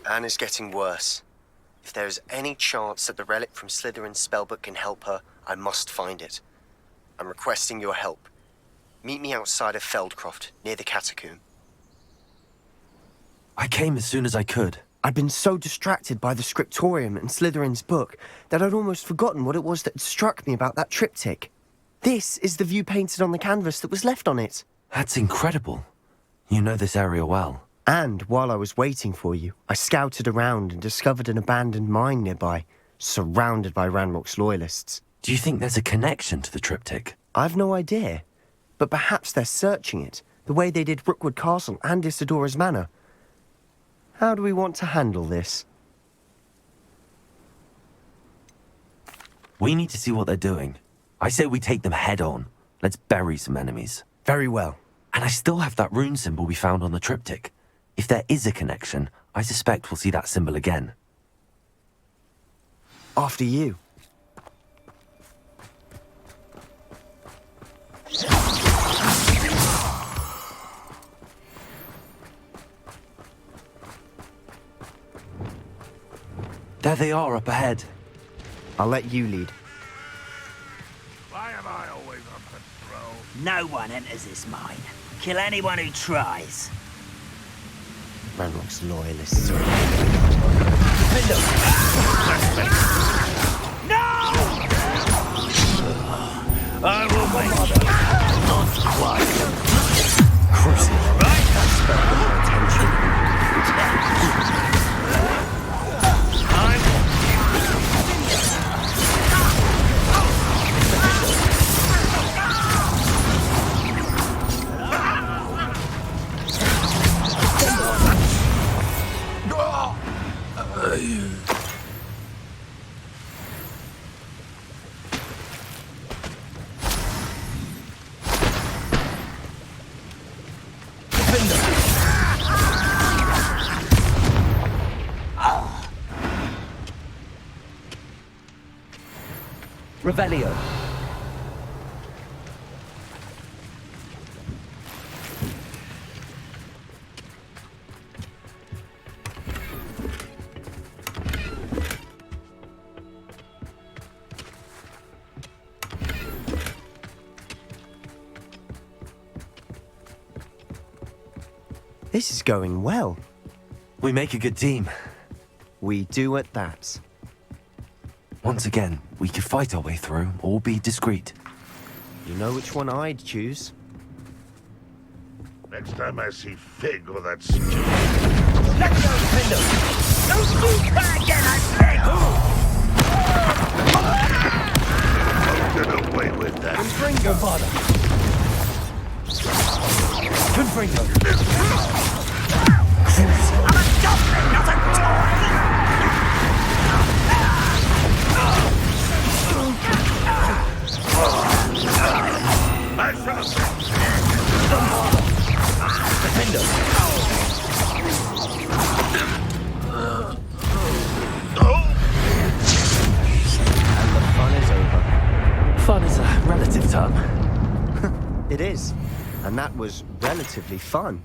Anna's getting worse. If there is any chance that the relic from Slytherin's spellbook can help her, I must find it. I'm requesting your help. Meet me outside of Feldcroft, near the catacomb. I came as soon as I could. I'd been so distracted by the scriptorium and Slytherin's book that I'd almost forgotten what it was that had struck me about that triptych. This is the view painted on the canvas that was left on it. That's incredible. You know this area well. And while I was waiting for you, I scouted around and discovered an abandoned mine nearby, surrounded by Ranrock's loyalists. Do you think there's a connection to the triptych? I've no idea, but perhaps they're searching it, the way they did Rookwood Castle and Isidora's Manor. How do we want to handle this? We need to see what they're doing. I say we take them head on. Let's bury some enemies. Very well. And I still have that rune symbol we found on the triptych. If there is a connection, I suspect we'll see that symbol again. After you. There they are up ahead. I'll let you lead. Why am I always on patrol? No one enters this mine. Kill anyone who tries. Ranrock's loyalists are... No! I will make you not quiet. Crucial. Right? Revelio. This is going well. We make a good team. We do at that. Once again, we could fight our way through or be discreet. You know which one I'd choose. Next time I see Fig or that stupid... Let go, Findo! Don't do that again, I beg! I'll get away with that. Confringo, father. Confringo. I'm a goblin, not a toy! I found Defender. And the fun is over. Fun is a relative term. It is. And that was relatively fun.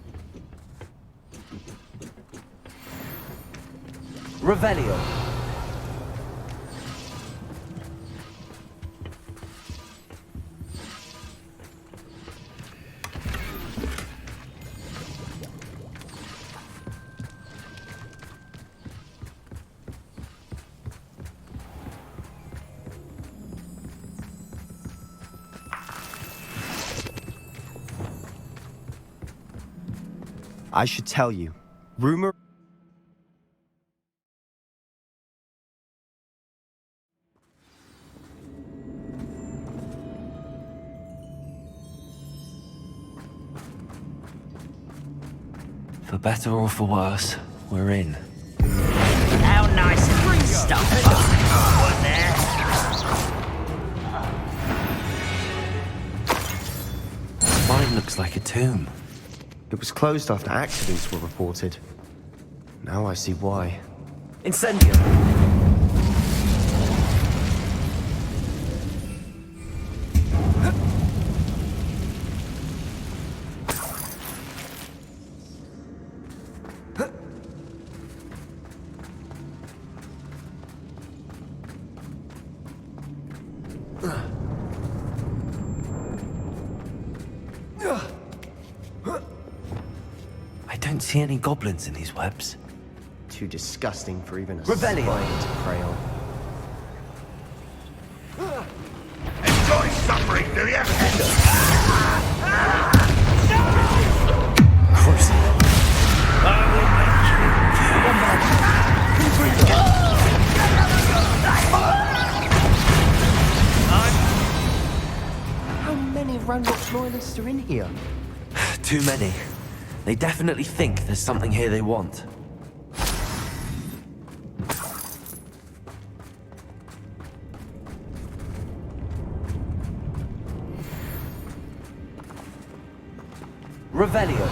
Revelio. I should tell you. Rumor... For better or for worse, we're in. How nice and stuff was there? Mine looks like a tomb. It was closed after accidents were reported. Now I see why. Incendio. don't see any goblins in these webs. Too disgusting for even a Revelio. spider to prey on. Enjoy suffering, do you? Crucible. How many Ranrock's loyalists are in here? Too many. They definitely think there's something here they want. Revelio.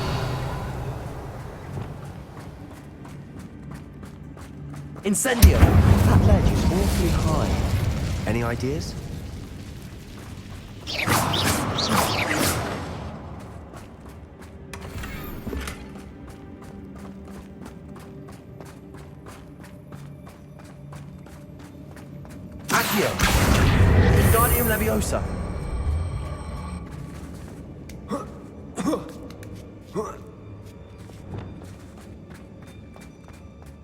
Incendio. That ledge is awfully high. Any ideas? Accio. Wingardium Leviosa.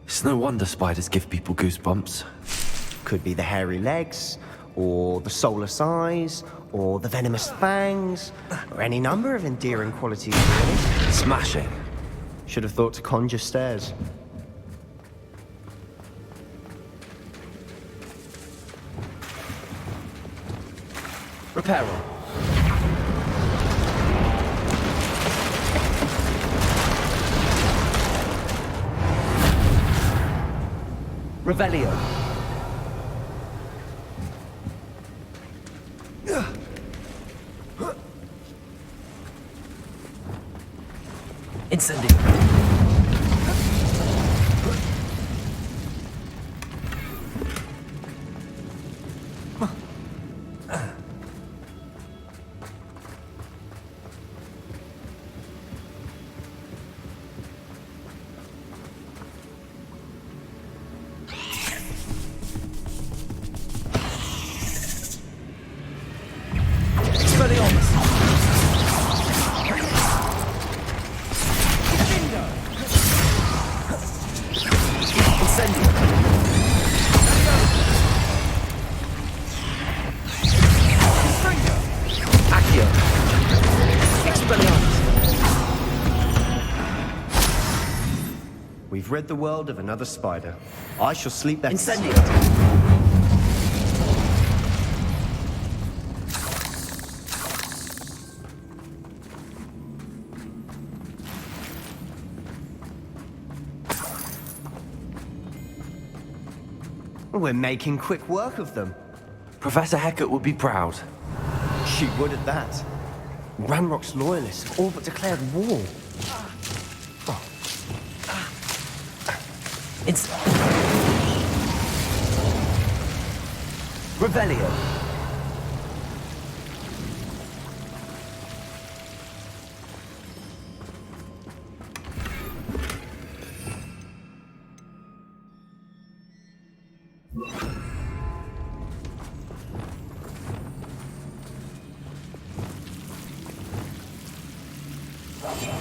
It's no wonder spiders give people goosebumps. Could be the hairy legs, or the soulless eyes, or the venomous fangs, or any number of endearing qualities, really. Smashing. Should have thought to conjure stairs. Reparo. Revelio. Incendio. We've rid the world of another spider. I shall sleep better. Incendio. We're making quick work of them. Professor Hecat would be proud. She would at that. Ranrock's loyalists have all but declared war. It's... Revelio.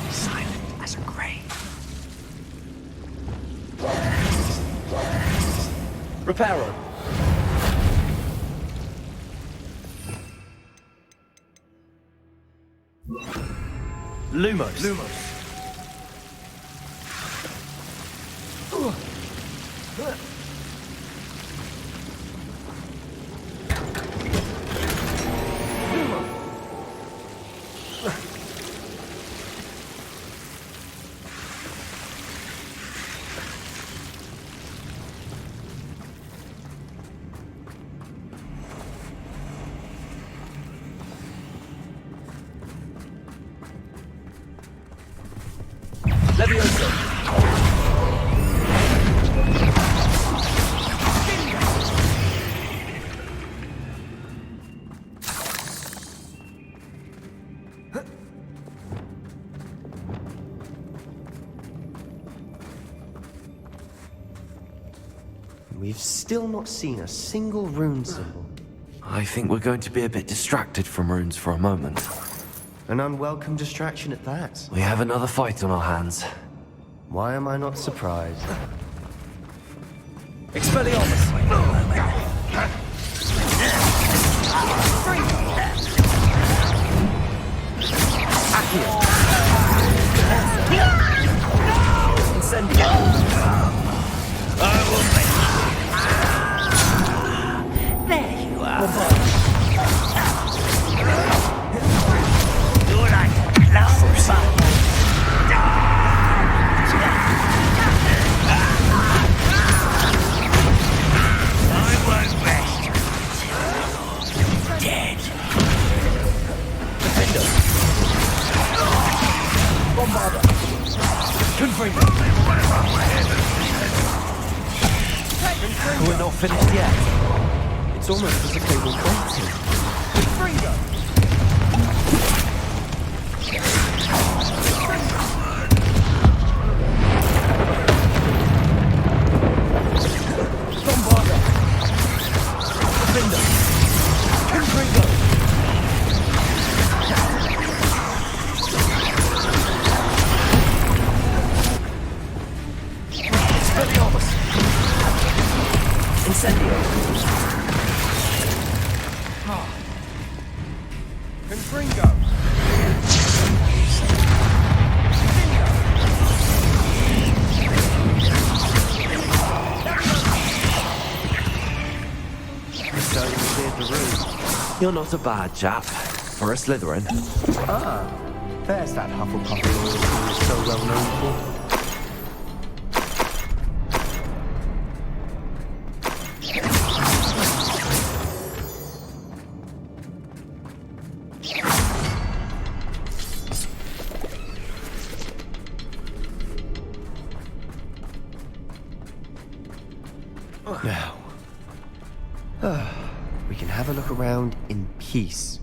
Silent as a grave. Reparo. Lumos. Leviosa. We've still not seen a single rune symbol. I think we're going to be a bit distracted from runes for a moment. An unwelcome distraction at that. We have another fight on our hands. Why am I not surprised? Expelliarmus! Accio! Incendio! I will make There you are. You're like a clown. I won't rest till dead. Defender. Bombarder. Confringo. We're not finished yet. It's almost as if they were waiting. Confringo. Bombarder. Defender. Confringo. Expelliarmus. Incendio. Confringo. Certainly cleared the room. You're not a bad chap. For a Slytherin. There's that Hufflepuff who is so well known for. Now, we can have a look around in peace.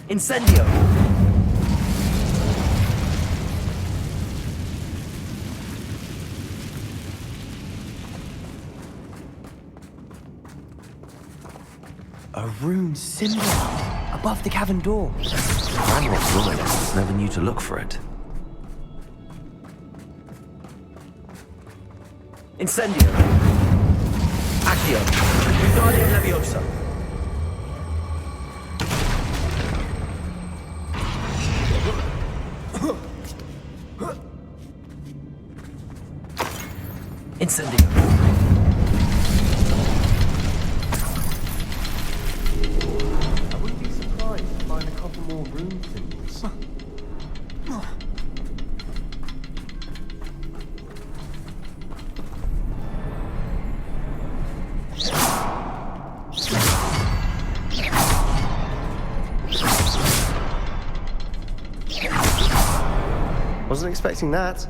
Incendio. A rune symbol above the cavern door. Ranrock's loyalists never knew to look for it. Incendio. Accio. Wingardium Leviosa. Incendio. I wouldn't be surprised to find a couple more rune symbols. Wasn't expecting that.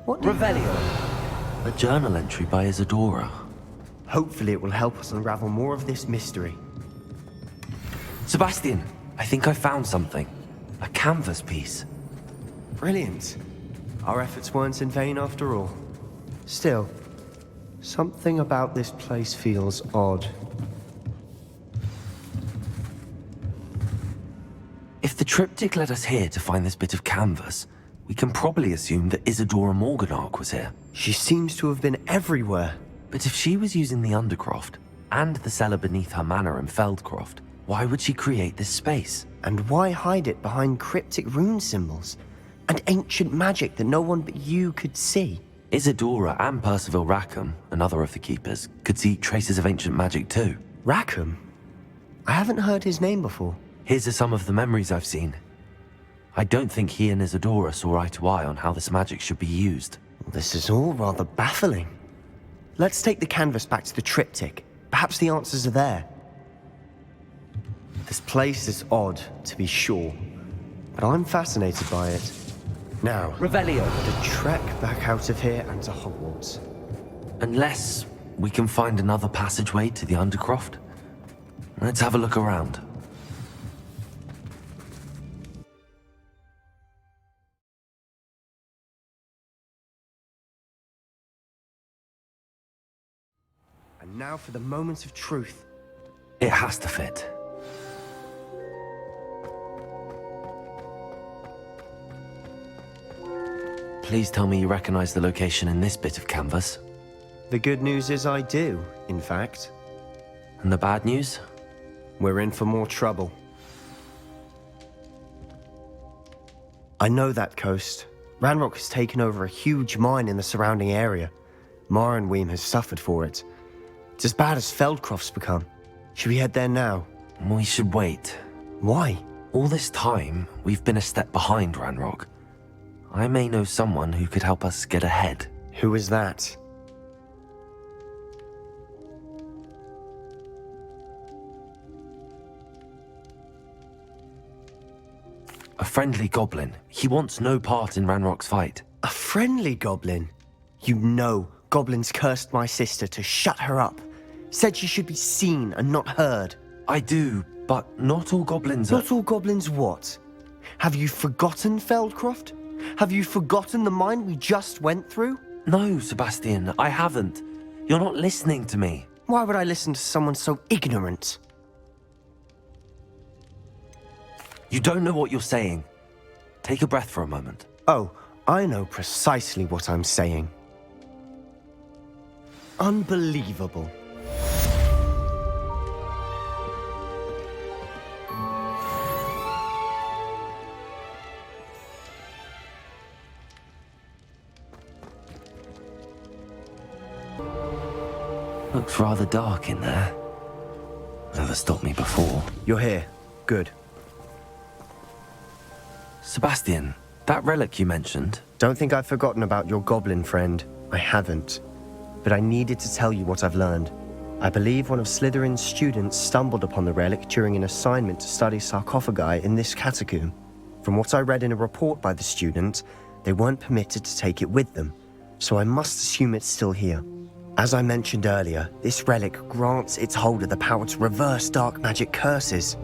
What? Revelio. A journal entry by Isadora. Hopefully it will help us unravel more of this mystery. Sebastian, I think I found something. A canvas piece. Brilliant. Our efforts weren't in vain after all. Still, something about this place feels odd. If the triptych led us here to find this bit of canvas, we can probably assume that Isadora Morganach was here. She seems to have been everywhere. But if she was using the Undercroft and the cellar beneath her manor in Feldcroft, why would she create this space? And why hide it behind cryptic rune symbols? And ancient magic that no one but you could see? Isadora and Percival Rackham, another of the Keepers, could see traces of ancient magic too. Rackham? I haven't heard his name before. Here's are some of the memories I've seen. I don't think he and Isadora saw eye to eye on how this magic should be used. This is all rather baffling. Let's take the canvas back to the triptych. Perhaps the answers are there. This place is odd, to be sure, but I'm fascinated by it. Now, Revelio. the trek back out of here and to Hogwarts. Unless we can find another passageway to the Undercroft. Let's have a look around. now for the moment of truth. It has to fit. Please tell me you recognize the location in this bit of canvas. The good news is I do, in fact. And the bad news? We're in for more trouble. I know that coast. Ranrock has taken over a huge mine in the surrounding area. Marrenweem has suffered for it. It's as bad as Feldcroft's become. Should we head there now? We should wait. Why? All this time, we've been a step behind Ranrock. I may know someone who could help us get ahead. Who is that? A friendly goblin. He wants no part in Ranrock's fight. A friendly goblin? You know goblins cursed my sister to shut her up. Said she should be seen and not heard. I do, but not all goblins are... Not all goblins what? Have you forgotten Feldcroft? Have you forgotten the mine we just went through? No, Sebastian, I haven't. You're not listening to me. Why would I listen to someone so ignorant? You don't know what you're saying. Take a breath for a moment. Oh, I know precisely what I'm saying. Unbelievable. Looks rather dark in there. Never stopped me before. You're here. Good. Sebastian, that relic you mentioned... Don't think I've forgotten about your goblin friend. I haven't. But I needed to tell you what I've learned. I believe one of Slytherin's students stumbled upon the relic during an assignment to study sarcophagi in this catacomb. From what I read in a report by the student, they weren't permitted to take it with them, so I must assume it's still here. As I mentioned earlier, this relic grants its holder the power to reverse dark magic curses.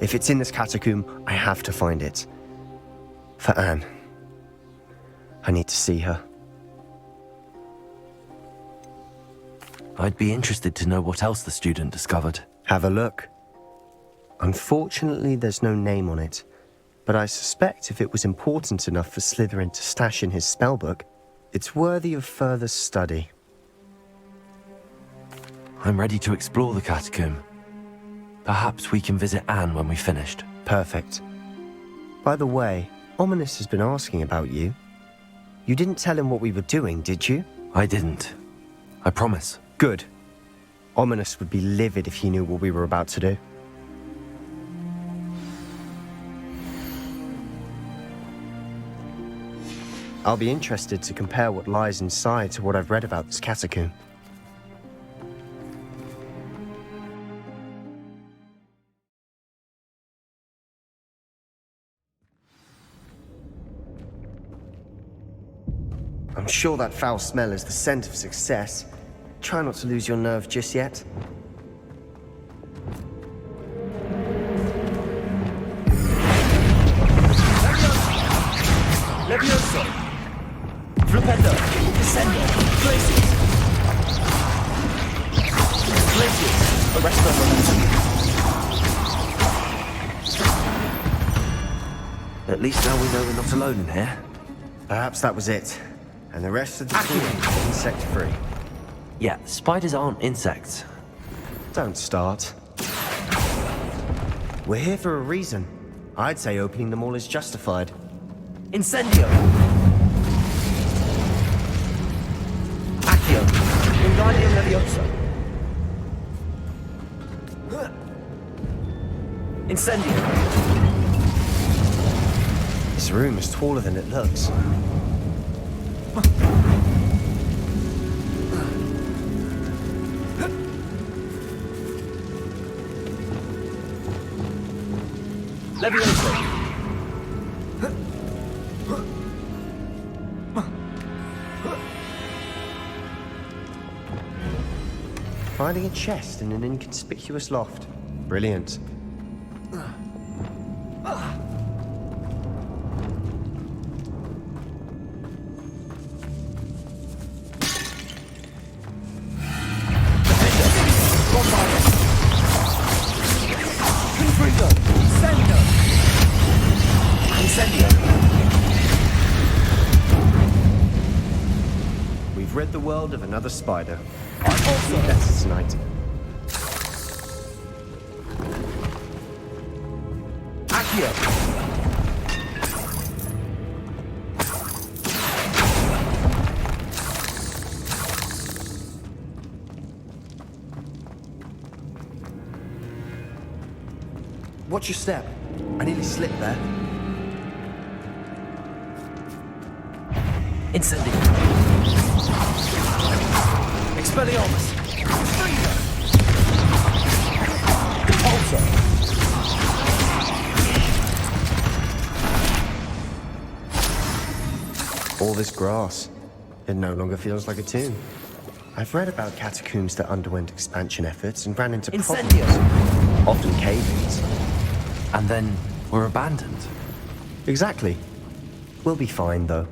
If it's in this catacomb, I have to find it. For Anne. I need to see her. I'd be interested to know what else the student discovered. Have a look. Unfortunately, there's no name on it, but I suspect if it was important enough for Slytherin to stash in his spellbook, it's worthy of further study. I'm ready to explore the catacomb. Perhaps we can visit Anne when we've finished. Perfect. By the way, Ominous has been asking about you. You didn't tell him what we were doing, did you? I didn't. I promise. Good. Ominous would be livid if he knew what we were about to do. I'll be interested to compare what lies inside to what I've read about this catacomb. I'm sure that foul smell is the scent of success. Try not to lose your nerve just yet. Levioso! Flupendo! Descendo! Glacius! Glacius! Arrest the momentum. At least now we know we're not alone in here. Perhaps that was it. And the rest of the team is insect-free. Yeah, spiders aren't insects. Don't start. We're here for a reason. I'd say opening them all is justified. Incendio! Accio! Wingardium Levioso! Incendio! This room is taller than it looks. Levioso! Finding a chest in an inconspicuous loft. Brilliant. Incendio! We've rid the world of another spider. I also... See better tonight. Accio! Watch your step. I nearly slipped there. Incendio! Expelliarmus! Repulsor! All this grass. It no longer feels like a tomb. I've read about catacombs that underwent expansion efforts and ran into Incendio! problems. Often cave-ins. And then were abandoned. Exactly. We'll be fine, though.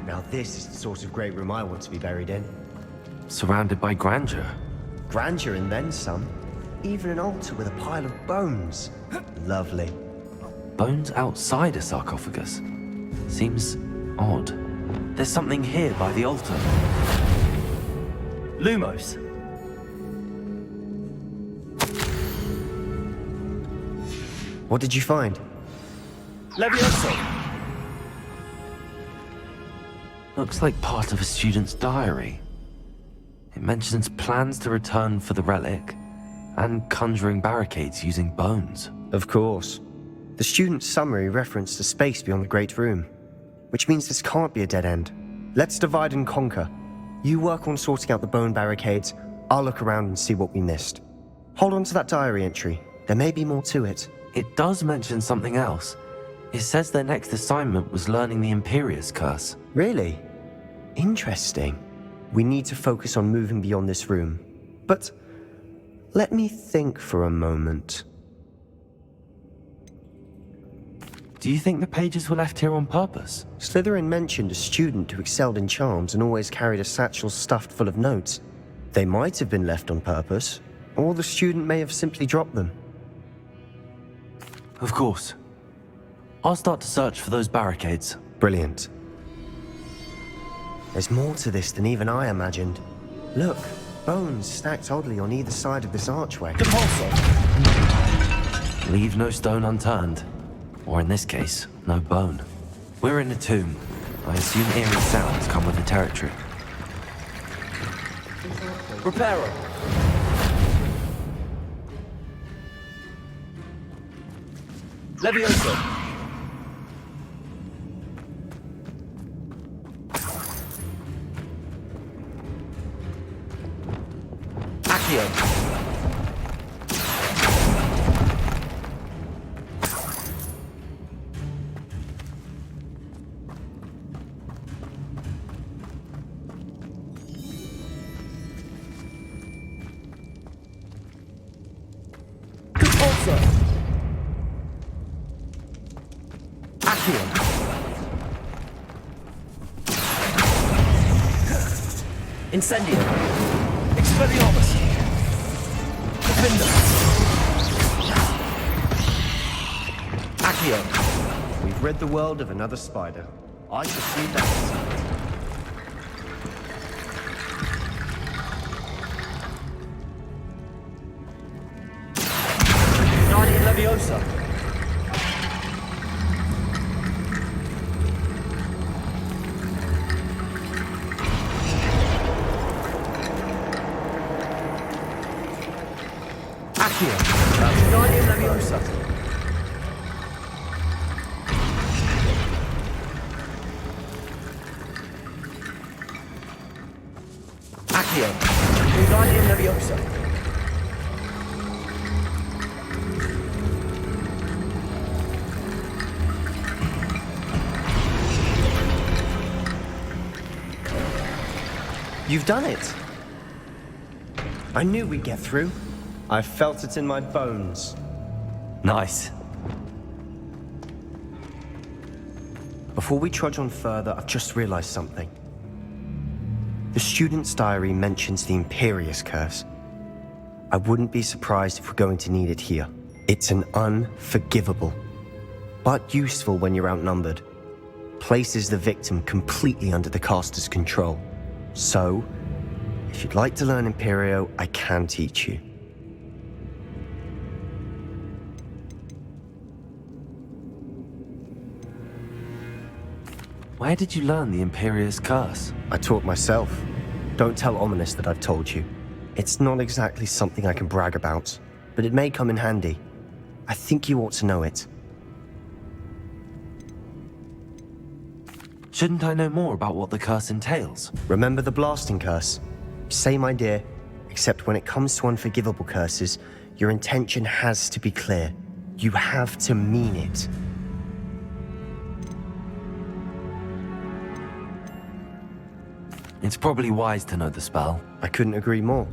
Now this is the sort of great room I want to be buried in. Surrounded by grandeur. Grandeur and then some. Even an altar with a pile of bones. Lovely. Bones outside a sarcophagus. Seems odd. There's something here by the altar. Lumos! What did you find? Levioso! Looks like part of a student's diary. It mentions plans to return for the relic and conjuring barricades using bones. Of course. The student's summary referenced a space beyond the Great Room, which means this can't be a dead end. Let's divide and conquer. You work on sorting out the bone barricades, I'll look around and see what we missed. Hold on to that diary entry. There may be more to it. It does mention something else. It says their next assignment was learning the Imperius Curse. Really? Interesting. We need to focus on moving beyond this room. But let me think for a moment. Do you think the pages were left here on purpose? Slytherin mentioned a student who excelled in charms and always carried a satchel stuffed full of notes. They might have been left on purpose, or the student may have simply dropped them. Of course. I'll start to search for those barricades. Brilliant. There's more to this than even I imagined. Look, bones stacked oddly on either side of this archway. Repulsor! Leave no stone unturned. Or in this case, no bone. We're in a tomb. I assume eerie sounds come with the territory. Reparo! Levioso! Accio! Repulsor! Accio! Incendio! Expelliarmus! Defender! Accio! We've rid the world of another spider. I shall see that. Guardian Leviosa! Accio! Guardian Leviosa! Accio! Guardian Leviosa! You've done it! I knew we'd get through. I felt it in my bones. Nice. Before we trudge on further, I've just realized something. The student's diary mentions the Imperious Curse. I wouldn't be surprised if we're going to need it here. It's an unforgivable, but useful when you're outnumbered. Places the victim completely under the caster's control. So, if you'd like to learn Imperio, I can teach you. Where did you learn the Imperious Curse? I taught myself. Don't tell Ominous that I've told you. It's not exactly something I can brag about, but it may come in handy. I think you ought to know it. Shouldn't I know more about what the curse entails? Remember the blasting curse? Same idea, except when it comes to unforgivable curses, your intention has to be clear. You have to mean it. It's probably wise to know the spell. I couldn't agree more.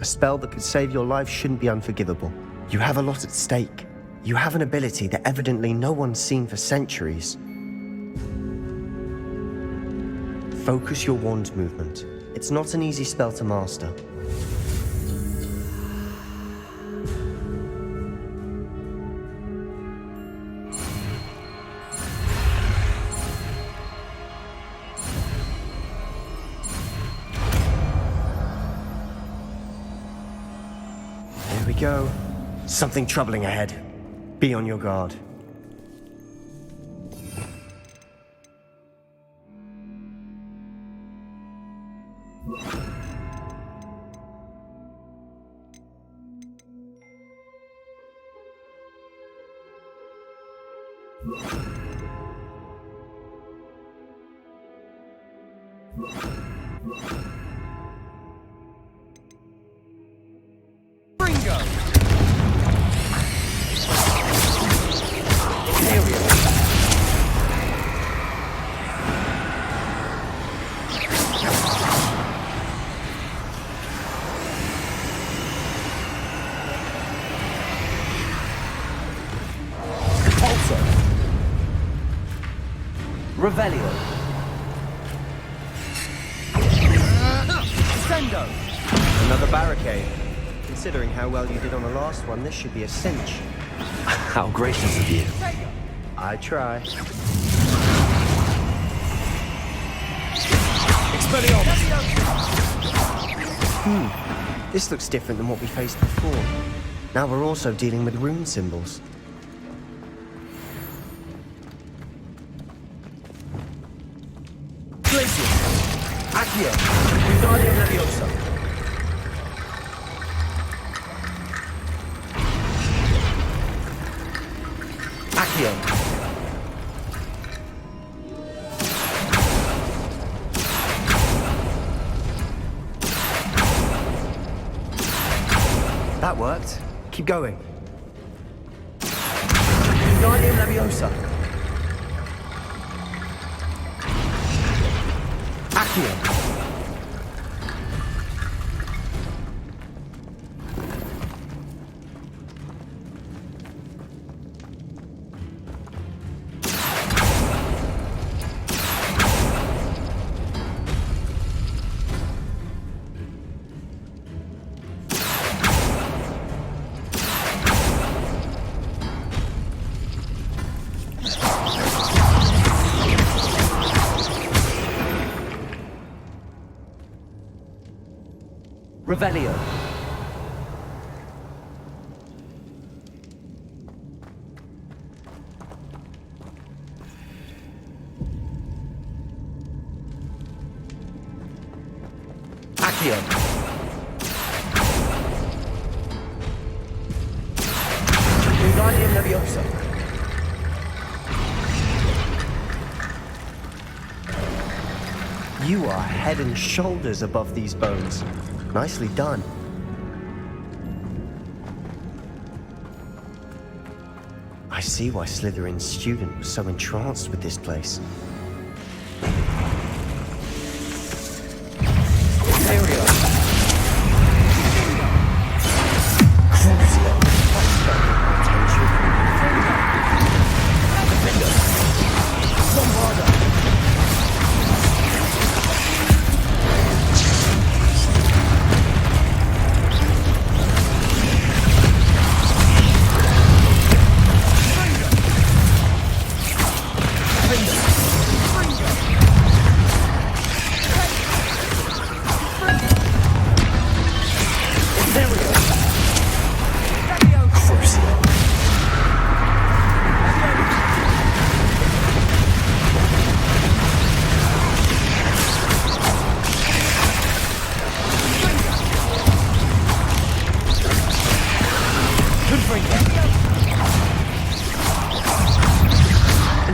A spell that could save your life shouldn't be unforgivable. You have a lot at stake. You have an ability that evidently no one's seen for centuries. Focus your wand movement. It's not an easy spell to master. Here we go. Something troubling ahead. Be on your guard. Revelio. Sendo. Another barricade. Considering how well you did on the last one, this should be a cinch. How gracious of you. I try. This looks different than what we faced before. Now we're also dealing with rune symbols. Accio. Wingardium Leviosa. Accio. That worked. Keep going. Wingardium Leviosa. Accio. Revelio. Accio. Wingardium Leviosa. You are head and shoulders above these bones. Nicely done. I see why Slytherin's student was so entranced with this place. Imperio. Bombarda.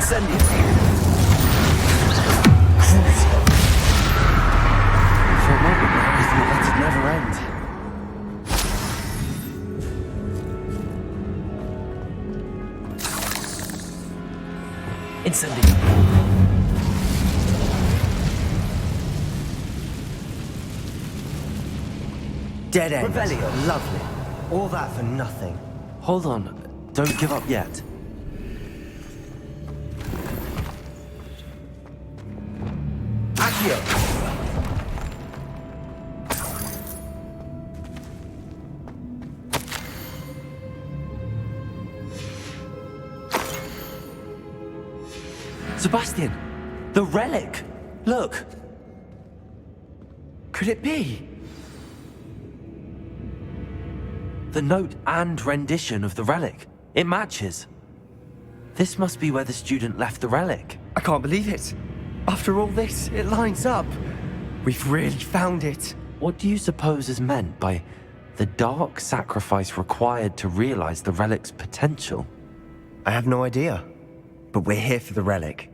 Incendio! Crucial! For a moment there, I thought that'd never end. Incendio! Dead end. Revelio. Lovely. All that for nothing. Hold on. Don't give up yet. Accio! Sebastian! The relic! Look! Could it be? The note and rendition of the relic. It matches. This must be where the student left the relic. I can't believe it. After all this, it lines up. We've really found it. What do you suppose is meant by the dark sacrifice required to realize the relic's potential? I have no idea. But we're here for the relic.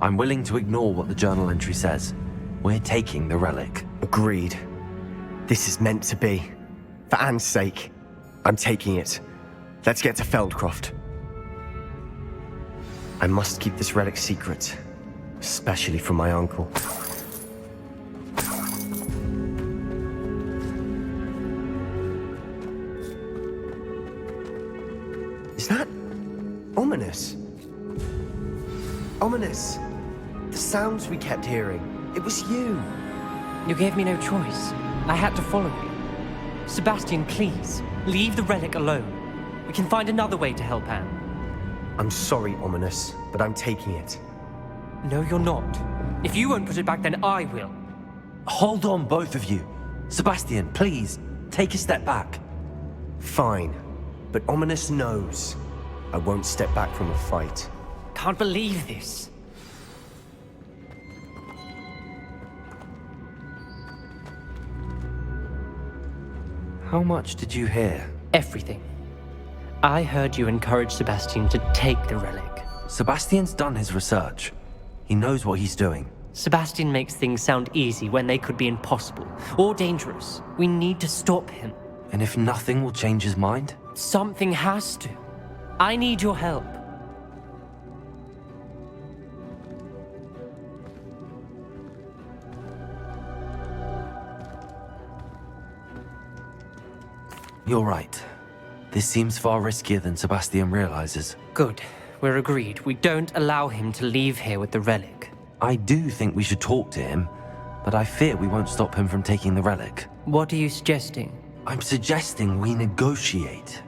I'm willing to ignore what the journal entry says. We're taking the relic. Agreed. This is meant to be. For Anne's sake, I'm taking it. Let's get to Feldcroft. I must keep this relic secret, especially from my uncle. Is that ominous? Ominous. The sounds we kept hearing. It was you. You gave me no choice. I had to follow you. Sebastian, please, leave the relic alone. We can find another way to help Anne. I'm sorry, Ominous, but I'm taking it. No, you're not. If you won't put it back, then I will. Hold on, both of you. Sebastian, please, take a step back. Fine, but Ominous knows I won't step back from a fight. Can't believe this. How much did you hear? Everything. I heard you encourage Sebastian to take the relic. Sebastian's done his research. He knows what he's doing. Sebastian makes things sound easy when they could be impossible or dangerous. We need to stop him. And if nothing will change his mind? Something has to. I need your help. You're right. This seems far riskier than Sebastian realizes. Good. We're agreed. We don't allow him to leave here with the relic. I do think we should talk to him, but I fear we won't stop him from taking the relic. What are you suggesting? I'm suggesting we negotiate.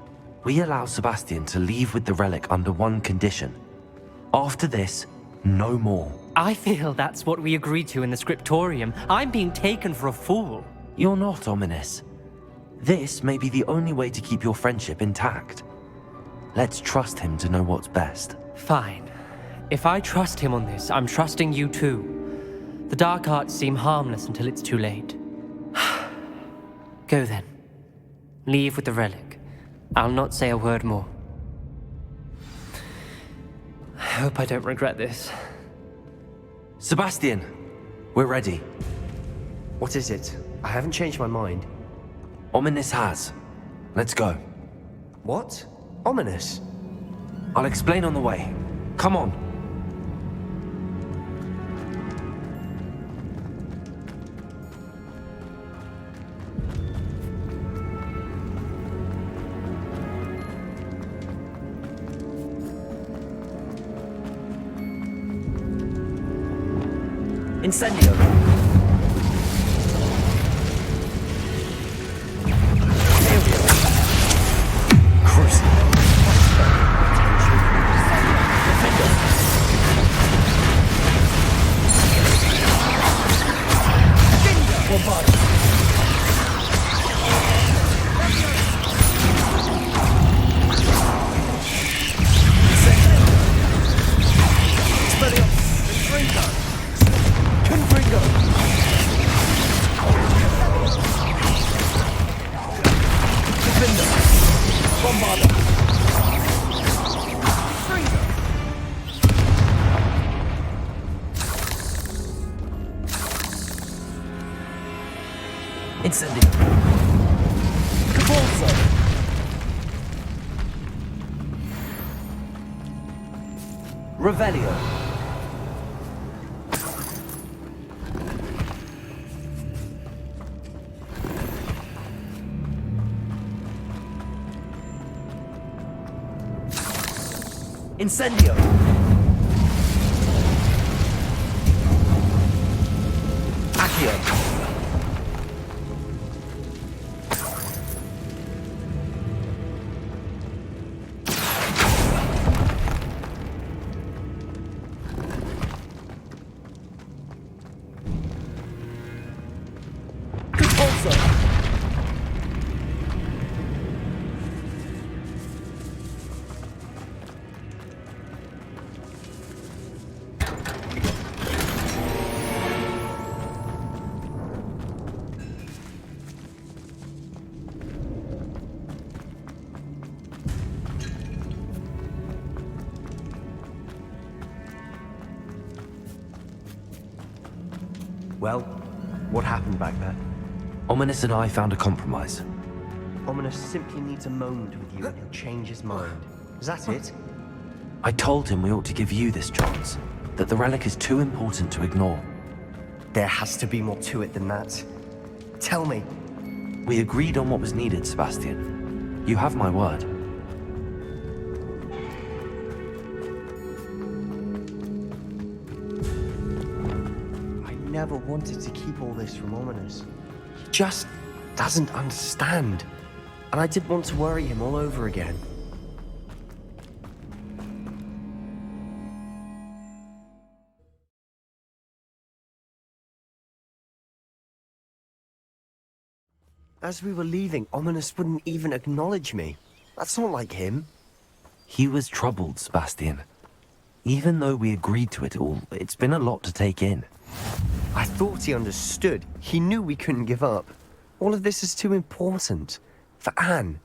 We allow Sebastian to leave with the relic under one condition. After this, no more. I feel that's what we agreed to in the scriptorium. I'm being taken for a fool. You're not, Ominous. This may be the only way to keep your friendship intact. Let's trust him to know what's best. Fine. If I trust him on this, I'm trusting you too. The dark arts seem harmless until it's too late. Go then. Leave with the relic. I'll not say a word more. I hope I don't regret this. Sebastian, we're ready. What is it? I haven't changed my mind. Ominous has. Let's go. What? Ominous? I'll explain on the way. Come on. Incendio! Incendio. Capulso. Revelio. Incendio. Accio. Capulso. Well, what happened back there? Ominous and I found a compromise. Ominous simply needs a moment with you and he'll change his mind. Is that it? I told him we ought to give you this chance, that the relic is too important to ignore. There has to be more to it than that. Tell me. We agreed on what was needed, Sebastian. You have my word. I never wanted to keep all this from Ominous. He just doesn't understand. And I didn't want to worry him all over again. As we were leaving, Ominous wouldn't even acknowledge me. That's not like him. He was troubled, Sebastian. Even though we agreed to it all, it's been a lot to take in. I thought he understood. He knew we couldn't give up. All of this is too important. For Anne.